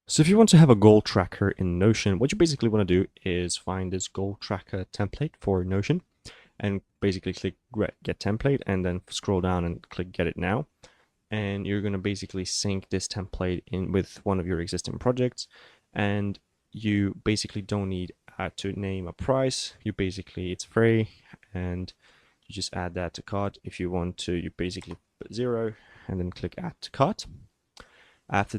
So if you want to have a goal tracker in Notion, what you basically want to do is find this goal tracker template for Notion and basically click get template and then scroll down and click get it now. And you're going to basically sync this template in with one of your existing projects. And you basically don't need to name a price. It's free and you just add that to cart. If you want to, you basically put 0 and then click add to cart. After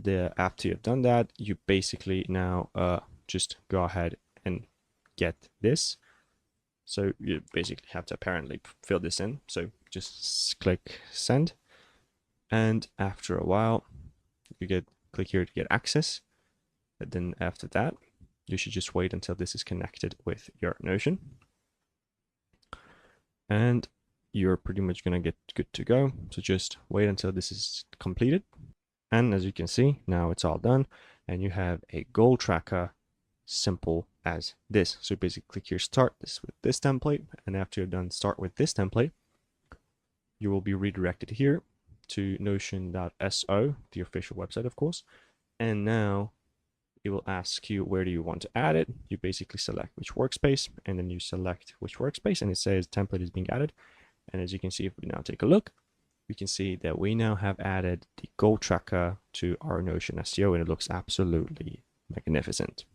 you've done that, you basically now just go ahead and get this. So you basically have to apparently fill this in. So just click send, and after a while, you click here to get access. And then after that, you should just wait until this is connected with your Notion, and you're pretty much gonna get good to go. So just wait until this is completed. And as you can see, now it's all done and you have a goal tracker simple as this. So basically click here, start this with this template. And after you're done, start with this template, you will be redirected here to notion.so, the official website, of course. And now it will ask you, where do you want to add it? You basically select which workspace and then you select which workspace and it says template is being added. And as you can see, if we now take a look, we can see that we now have added the goal tracker to our Notion SEO and it looks absolutely magnificent.